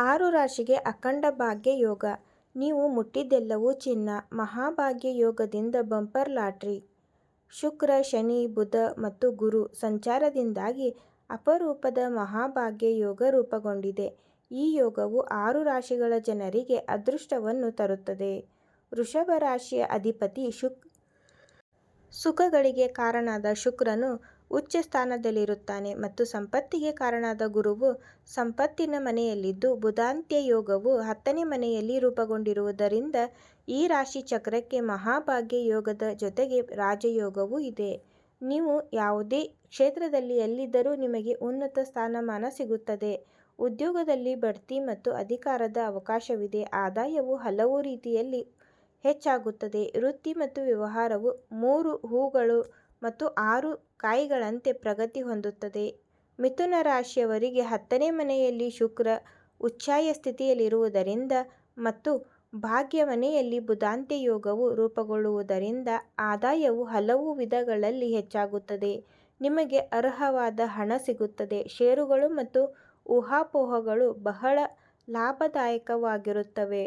6 ರಾಶಿಗೆ ಅಖಂಡ ಭಾಗ್ಯ ಯೋಗ. ನೀವು ಮುಟ್ಟಿದ್ದೆಲ್ಲವೂ ಚಿನ್ನ. ಮಹಾಭಾಗ್ಯ ಯೋಗದಿಂದ ಬಂಪರ್ ಲಾಟರಿ. ಶುಕ್ರ, ಶನಿ, ಬುಧ ಮತ್ತು ಗುರು ಸಂಚಾರದಿಂದಾಗಿ ಅಪರೂಪದ ಮಹಾಭಾಗ್ಯ ಯೋಗ ರೂಪುಗೊಂಡಿದೆ. ಈ ಯೋಗವು 6 ರಾಶಿಗಳ ಜನರಿಗೆ ಅದೃಷ್ಟವನ್ನು ತರುತ್ತದೆ. ವೃಷಭ ರಾಶಿಯ ಅಧಿಪತಿ ಸುಖಗಳಿಗೆ ಕಾರಕನಾದ ಶುಕ್ರನು ಉಚ್ಚ ಸ್ಥಾನದಲ್ಲಿರುತ್ತಾನೆ ಮತ್ತು ಸಂಪತ್ತಿಗೆ ಕಾರಕನಾದ ಗುರುವು ಸಂಪತ್ತಿನ ಮನೆಯಲ್ಲಿದ್ದು, ಬುಧಾಂತ್ಯ ಯೋಗವು 10ನೇ ಮನೆಯಲ್ಲಿ ರೂಪುಗೊಂಡಿರುವುದರಿಂದ ಈ ರಾಶಿ ಚಕ್ರಕ್ಕೆ ಮಹಾಭಾಗ್ಯ ಯೋಗದ ಜೊತೆಗೆ ರಾಜಯೋಗವೂ ಇದೆ. ನೀವು ಯಾವುದೇ ಕ್ಷೇತ್ರದಲ್ಲಿ ಎಲ್ಲಿದ್ದರೂ ನಿಮಗೆ ಉನ್ನತ ಸ್ಥಾನಮಾನ ಸಿಗುತ್ತದೆ. ಉದ್ಯೋಗದಲ್ಲಿ ಬಡ್ತಿ ಮತ್ತು ಅಧಿಕಾರದ ಅವಕಾಶವಿದೆ. ಆದಾಯವು ಹಲವು ರೀತಿಯಲ್ಲಿ ಹೆಚ್ಚಾಗುತ್ತದೆ. ವೃತ್ತಿ ಮತ್ತು ವ್ಯವಹಾರವು 3 ಹೂಗಳು ಮತ್ತು 6 ಕಾಯಿಗಳಂತೆ ಪ್ರಗತಿ ಹೊಂದುತ್ತದೆ. ಮಿಥುನ ರಾಶಿಯವರಿಗೆ 10ನೇ ಮನೆಯಲ್ಲಿ ಶುಕ್ರ ಉಚ್ಛಾಯ ಸ್ಥಿತಿಯಲ್ಲಿರುವುದರಿಂದ ಮತ್ತು ಭಾಗ್ಯ ಮನೆಯಲ್ಲಿ ಬುಧಾಂತ್ಯ ಯೋಗವು ರೂಪುಗೊಳ್ಳುವುದರಿಂದ ಆದಾಯವು ಹಲವು ವಿಧಗಳಲ್ಲಿ ಹೆಚ್ಚಾಗುತ್ತದೆ. ನಿಮಗೆ ಅರ್ಹವಾದ ಹಣ ಸಿಗುತ್ತದೆ. ಷೇರುಗಳು ಮತ್ತು ಊಹಾಪೋಹಗಳು ಬಹಳ ಲಾಭದಾಯಕವಾಗಿರುತ್ತವೆ.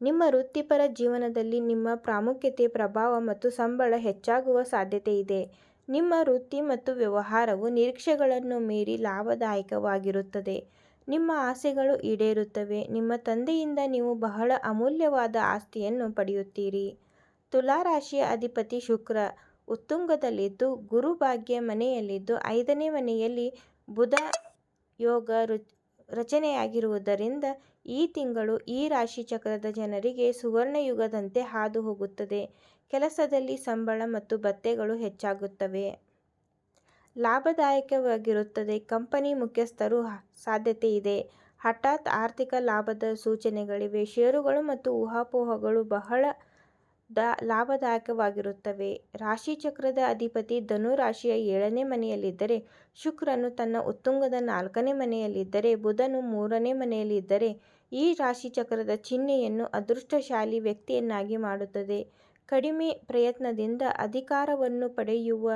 ನಿಮ್ಮ ವೃತ್ತಿಪರ ಜೀವನದಲ್ಲಿ ನಿಮ್ಮ ಪ್ರಾಮುಖ್ಯತೆ, ಪ್ರಭಾವ ಮತ್ತು ಸಂಬಳ ಹೆಚ್ಚಾಗುವ ಸಾಧ್ಯತೆಯಿದೆ. ನಿಮ್ಮ ವೃತ್ತಿ ಮತ್ತು ವ್ಯವಹಾರವು ನಿರೀಕ್ಷೆಗಳನ್ನು ಮೀರಿ ಲಾಭದಾಯಕವಾಗಿರುತ್ತದೆ. ನಿಮ್ಮ ಆಸೆಗಳು ಈಡೇರುತ್ತವೆ. ನಿಮ್ಮ ತಂದೆಯಿಂದ ನೀವು ಬಹಳ ಅಮೂಲ್ಯವಾದ ಆಸ್ತಿಯನ್ನು ಪಡೆಯುತ್ತೀರಿ. ತುಲಾ ರಾಶಿಯ ಅಧಿಪತಿ ಶುಕ್ರ ಉತ್ತುಂಗದಲ್ಲಿದ್ದು, ಗುರು ಭಾಗ್ಯ ಮನೆಯಲ್ಲಿದ್ದು, 5ನೇ ಮನೆಯಲ್ಲಿ ಬುಧ ಯೋಗ ರಚನೆಯಾಗಿರುವುದರಿಂದ ಈ ತಿಂಗಳು ಈ ರಾಶಿ ಚಕ್ರದ ಜನರಿಗೆ ಸುವರ್ಣಯುಗದಂತೆ ಹಾದು ಹೋಗುತ್ತದೆ. ಕೆಲಸದಲ್ಲಿ ಸಂಬಳ ಮತ್ತು ಭತ್ಯೆಗಳು ಹೆಚ್ಚಾಗುತ್ತವೆ. ಲಾಭದಾಯಕವಾಗಿರುತ್ತದೆ. ಕಂಪನಿ ಮುಖ್ಯಸ್ಥರು ಸಾಧ್ಯತೆಯಿದೆ. ಹಠಾತ್ ಆರ್ಥಿಕ ಲಾಭದ ಸೂಚನೆಗಳಿವೆ. ಷೇರುಗಳು ಮತ್ತು ಊಹಾಪೋಹಗಳು ಬಹಳ ಲಾಭದಾಯಕವಾಗಿರುತ್ತವೆ. ರಾಶಿಚಕ್ರದ ಅಧಿಪತಿ ಧನು ರಾಶಿಯ 7ನೇ ಮನೆಯಲ್ಲಿದ್ದರೆ, ಶುಕ್ರನು ತನ್ನ ಉತ್ತುಂಗದ 4ನೇ ಮನೆಯಲ್ಲಿದ್ದರೆ, ಬುಧನು 3ನೇ ಮನೆಯಲ್ಲಿದ್ದರೆ ಈ ರಾಶಿಚಕ್ರದ ಚಿಹ್ನೆಯನ್ನು ಅದೃಷ್ಟಶಾಲಿ ವ್ಯಕ್ತಿಯನ್ನಾಗಿ ಮಾಡುತ್ತದೆ. ಕಡಿಮೆ ಪ್ರಯತ್ನದಿಂದ ಅಧಿಕಾರವನ್ನು ಪಡೆಯುವ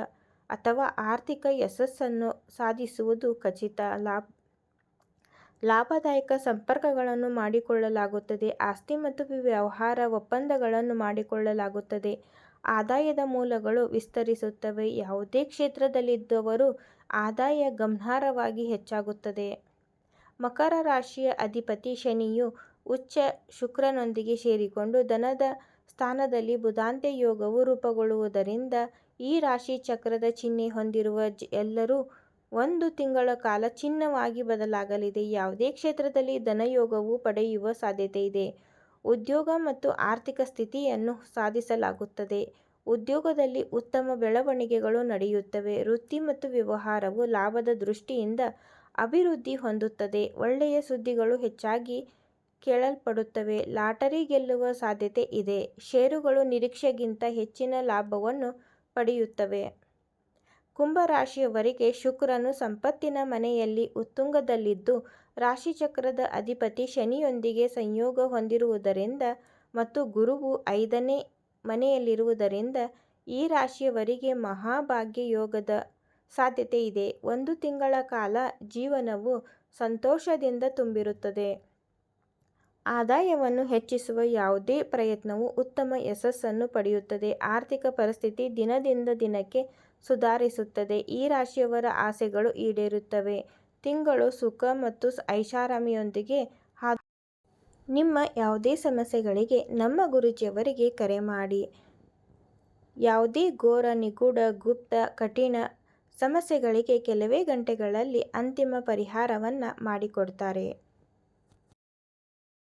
ಅಥವಾ ಆರ್ಥಿಕ ಯಶಸ್ಸನ್ನು ಸಾಧಿಸುವುದು ಖಚಿತ. ಲಾಭದಾಯಕ ಸಂಪರ್ಕಗಳನ್ನು ಮಾಡಿಕೊಳ್ಳಲಾಗುತ್ತದೆ. ಆಸ್ತಿ ಮತ್ತು ವ್ಯವಹಾರ ಒಪ್ಪಂದಗಳನ್ನು ಮಾಡಿಕೊಳ್ಳಲಾಗುತ್ತದೆ. ಆದಾಯದ ಮೂಲಗಳು ವಿಸ್ತರಿಸುತ್ತವೆ. ಯಾವುದೇ ಕ್ಷೇತ್ರದಲ್ಲಿದ್ದವರು ಆದಾಯ ಗಮನಾರ್ಹವಾಗಿ ಹೆಚ್ಚಾಗುತ್ತದೆ. ಮಕರ ರಾಶಿಯ ಅಧಿಪತಿ ಶನಿಯು ಉಚ್ಚ ಶುಕ್ರನೊಂದಿಗೆ ಸೇರಿಕೊಂಡು ಧನದ ಸ್ಥಾನದಲ್ಲಿ ಬುಧಾಂತ್ಯ ಯೋಗವು ರೂಪುಗೊಳ್ಳುವುದರಿಂದ ಈ ರಾಶಿ ಚಕ್ರದ ಚಿಹ್ನೆ ಹೊಂದಿರುವ ಎಲ್ಲರೂ 1 ತಿಂಗಳ ಕಾಲ ಚಿನ್ನವಾಗಿ ಬದಲಾಗಲಿದೆ. ಯಾವುದೇ ಕ್ಷೇತ್ರದಲ್ಲಿ ಧನಯೋಗವು ಪಡೆಯುವ ಸಾಧ್ಯತೆಯಿದೆ. ಉದ್ಯೋಗ ಮತ್ತು ಆರ್ಥಿಕ ಸ್ಥಿತಿಯನ್ನು ಸಾಧಿಸಲಾಗುತ್ತದೆ. ಉದ್ಯೋಗದಲ್ಲಿ ಉತ್ತಮ ಬೆಳವಣಿಗೆಗಳು ನಡೆಯುತ್ತವೆ. ವೃತ್ತಿ ಮತ್ತು ವ್ಯವಹಾರವು ಲಾಭದ ದೃಷ್ಟಿಯಿಂದ ಅಭಿವೃದ್ಧಿ ಹೊಂದುತ್ತದೆ. ಒಳ್ಳೆಯ ಸುದ್ದಿಗಳು ಹೆಚ್ಚಾಗಿ ಕೇಳಲ್ಪಡುತ್ತವೆ. ಲಾಟರಿ ಗೆಲ್ಲುವ ಸಾಧ್ಯತೆ ಇದೆ. ಷೇರುಗಳು ನಿರೀಕ್ಷೆಗಿಂತ ಹೆಚ್ಚಿನ ಲಾಭವನ್ನು ಪಡೆಯುತ್ತವೆ. ಕುಂಭ ರಾಶಿಯವರಿಗೆ ಶುಕ್ರನು ಸಂಪತ್ತಿನ ಮನೆಯಲ್ಲಿ ಉತ್ತುಂಗದಲ್ಲಿದ್ದು, ರಾಶಿಚಕ್ರದ ಅಧಿಪತಿ ಶನಿಯೊಂದಿಗೆ ಸಂಯೋಗ ಹೊಂದಿರುವುದರಿಂದ ಮತ್ತು ಗುರುವು 5ನೇ ಮನೆಯಲ್ಲಿರುವುದರಿಂದ ಈ ರಾಶಿಯವರಿಗೆ ಮಹಾಭಾಗ್ಯ ಯೋಗದ ಸಾಧ್ಯತೆ ಇದೆ. 1 ತಿಂಗಳ ಕಾಲ ಜೀವನವು ಸಂತೋಷದಿಂದ ತುಂಬಿರುತ್ತದೆ. ಆದಾಯವನ್ನು ಹೆಚ್ಚಿಸುವ ಯಾವುದೇ ಪ್ರಯತ್ನವು ಉತ್ತಮ ಯಶಸ್ಸನ್ನು ಪಡೆಯುತ್ತದೆ. ಆರ್ಥಿಕ ಪರಿಸ್ಥಿತಿ ದಿನದಿಂದ ದಿನಕ್ಕೆ ಸುಧಾರಿಸುತ್ತದೆ. ಈ ರಾಶಿಯವರ ಆಸೆಗಳು ಈಡೇರುತ್ತವೆ. ತಿಂಗಳು ಸುಖ ಮತ್ತು ಐಷಾರಾಮಿಯೊಂದಿಗೆ ಹಾದು ನಿಮ್ಮ ಯಾವುದೇ ಸಮಸ್ಯೆಗಳಿಗೆ ನಮ್ಮ ಗುರೂಜಿಯವರಿಗೆ ಕರೆ ಮಾಡಿ. ಯಾವುದೇ ಘೋರ, ನಿಗೂಢ, ಗುಪ್ತ, ಕಠಿಣ ಸಮಸ್ಯೆಗಳಿಗೆ ಕೆಲವೇ ಗಂಟೆಗಳಲ್ಲಿ ಅಂತಿಮ ಪರಿಹಾರವನ್ನು ಮಾಡಿಕೊಡ್ತಾರೆ.